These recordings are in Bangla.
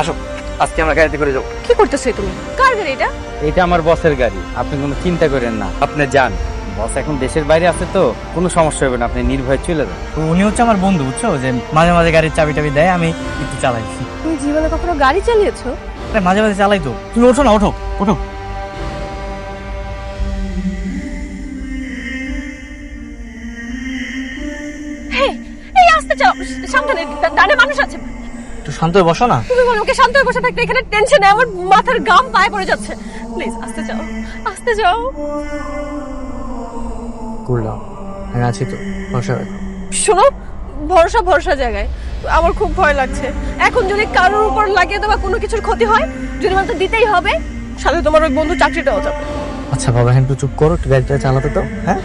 আসো আজকে আমরা গাড়িতে করে যাবো। কি করতেছো তুমি? কার গাড়ি এটা? এটা আমার বসের গাড়ি, আপনি কোনো চিন্তা করেন না, আপনি যান। বস এখন দেশের বাইরে আছে তো কোনো সমস্যা হবে না, আপনি নির্ভয়ে চলে যান। উনি হচ্ছে আমার বন্ধু, বুঝছো, যে মাঝে মাঝে গাড়ির চাবি টাবি দেয়, আমি একটু চালাই। তুমি জীবনে কখনো গাড়ি চালিয়েছো? মাঝে মাঝে চালাই তো। তুমি ওঠো না, ওঠো ওঠো। এই আস্তে চাও, সাবধানে, ডানে মানুষ আছে। একটু শান্ত হয়ে বসো না। তুমি বলো আমাকে শান্ত হয়ে বসে থাকতে, এখানে টেনশনে আমার মাথার গাম পায়ে পড়ে যাচ্ছে। প্লিজ আস্তে যাও, আস্তে যাও। করলাম, আমি আছি তো, বসা রাখো। শোনো, ভরসা ভরসা জায়গায়, আমার খুব ভয় লাগছে। এখন যদি কারোর উপর লাগিয়ে দেওয়া কোনো কিছুর ক্ষতি হয়, জরিমানা তো দিতেই হবে, সাথে তোমার ওই বন্ধু চাকরিটাও যাবে। আচ্ছা বাবা, একটু চুপ করো, একটু গাড়িটা চালাতে তো। হ্যাঁ,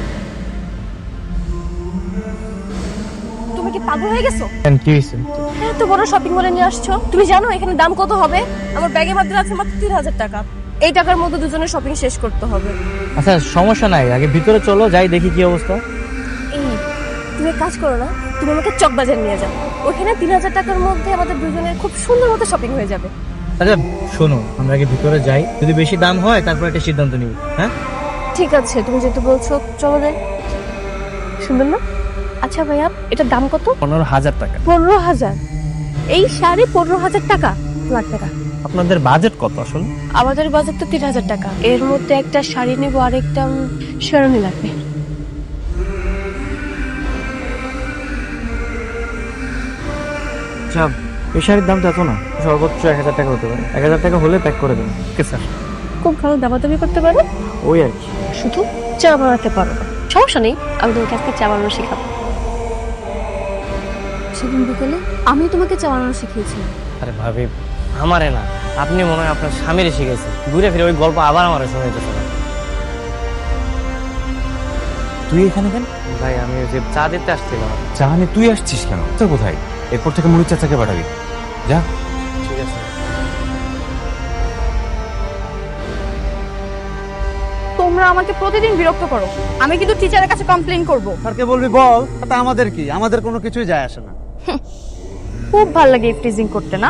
তুমি কি পাগল হয়ে গেছো? কি হয়েছে? এত বড় শপিং মলে নিয়ে আসছো, তুমি জানো এখানে দাম কত হবে? আমার ব্যাগে মাত্র আছে মাত্র 3000 টাকা। এই টাকার মধ্যে দুজনের শপিং শেষ করতে হবে। আচ্ছা সমস্যা নাই, আগে ভিতরে চলো, যাই দেখি কি অবস্থা। এই তুমি এক কাজ করো না, তুমি আমাকে চকবাজার নিয়ে যাও, ওখানে 3000 টাকার মধ্যে আমাদের দুজনের খুব সুন্দর মতো শপিং হয়ে যাবে। আচ্ছা শোনো, আমরা আগে ভিতরে যাই, যদি বেশি দাম হয় তারপর একটা সিদ্ধান্ত নিব। হ্যাঁ ঠিক আছে, তুমি যেহেতু বলছো চলো যাই। সুন্দর না? আচ্ছা ভাইয়া, এটার দাম কত? 15,000 টাকা। 15,000? এই শাড়ি 15,000 টাকা? লাখ টাকা। আপনাদের বাজেট কত আসলে? আমাদের বাজেট তো 3000 টাকা, এর মধ্যে একটা শাড়ি নেব আর একটা শেরওয়ানি লাগবে। আচ্ছা, এই শাড়ির দাম তো এত না, সর্বোচ্চ 1000 টাকা হতে পারে। 1000 টাকা হলে প্যাক করে দেবেন। Okay sir. খুব ভালো দামাদামি করতে পারো, ওই আর কি। শুধু চা বানাতে পারো না। সমস্যা নেই, আমি তোমাকে আজকে চা বানানো শেখাবো। সেদিন বিকেলে আমি তোমাকে চা বানানো শিখিয়েছিলাম। আরে ভাবি, আমারে না, আপনি মনে হয় আপনার স্বামীরে শিখেছেন। ঘুরে ফিরে ওই গল্প আবার আমারে শোনাইতেছে না। তুই এখানে কেন? ভাই আমি ওই যে চা দিতে আসছিলাম। চা নিয়ে তুই আসছিস কেন? তো কোথায়? এরপর থেকে মুড়ি চাচাকে পাঠাবি, যা। ঠিক আছে। তোমরা আমাকে প্রতিদিন বিরক্ত করো, আমি কিন্তু টিচারের কাছে কমপ্লেইন করব। স্যারকে বলবি বল, তাতে আমাদের কি? আমাদের কোনো কিছুই যায় আসে না। খুব ভালো লাগে ফ্রিজিং করতে না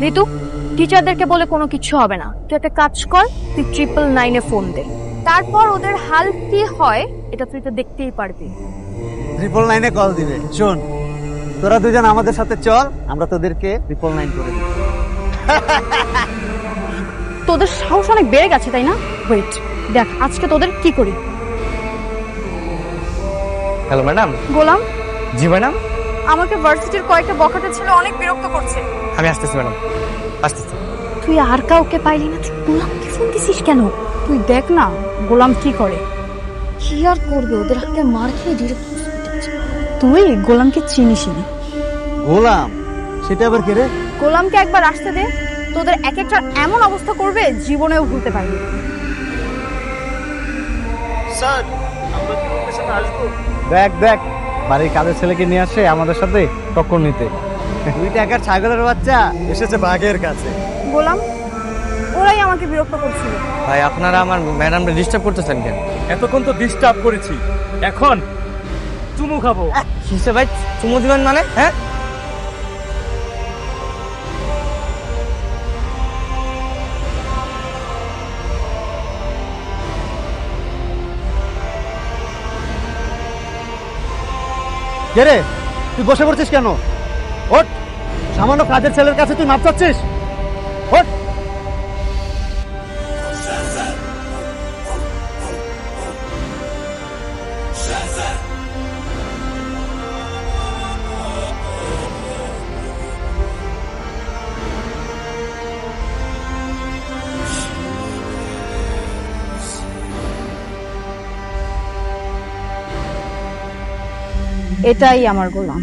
ঋতু? টিচারদেরকে বলে কোনো কিছু হবে না, তুই একটা কাজ কর, তুই 999-এ ফোন দে, তারপর ওদের হাল কি হয় এটা তুই তো দেখতেই পারবি। 999-এ কল দিবে। শোন, তোরা দুজন আমাদের সাথে চল, আমরা তোদেরকে 999 করে দিই। তোদের সাহস অনেক বেড়ে গেছে তাই না? ওয়েট, দেখ আজকে তোদের কি করি। Hello madam. গোলাম, জি ম্যাডাম। আমাকে ভার্সিটির কয়েকটা বখাটে ছেলে অনেক বিরক্ত করছে। আমি আসতেছি ম্যাডাম, আসতেছি। তুই আর কাউকে পাইলি না, তুই গোলামকে ফোন দিছিস কেন? তুই দেখ না গোলাম কি করে। কি আর করবে, ওদের হাতে মার খেয়ে ডিরেক্ট হসপিটাল। তুই গোলামকে চিনিস না? গোলাম? সেটা আবার কে রে? গোলামকে একবার আসতে দে, তোদের এক একটা এমন অবস্থা করবে জীবনেও ভুলতে পারবি না। দেখ দেখ, বাড়ির কাজের ছেলেকে নিয়ে আসে আমাদের সাথে টক্কর নিতে। তুই টাকার ছাগলের বাচ্চা এসেছে বাঘের কাছে। গোলাম, ওরাই আমাকে বিরক্ত করছিল। ভাই আপনারা আমার ম্যাডামকে ডিস্টার্ব করতেছেন কেন? এতক্ষণ তো ডিস্টার্ব করেছি, এখন চুমু খাবো। কিসে ভাই চুমু দিবেন মানে? হ্যাঁ কে রে, তুই বসে পড়ছিস কেন? ওঠ, সামান্য কাজের ছেলের কাছে তুই মাপ চাচ্ছিস? ওঠ। এটাই আমার গোলাম।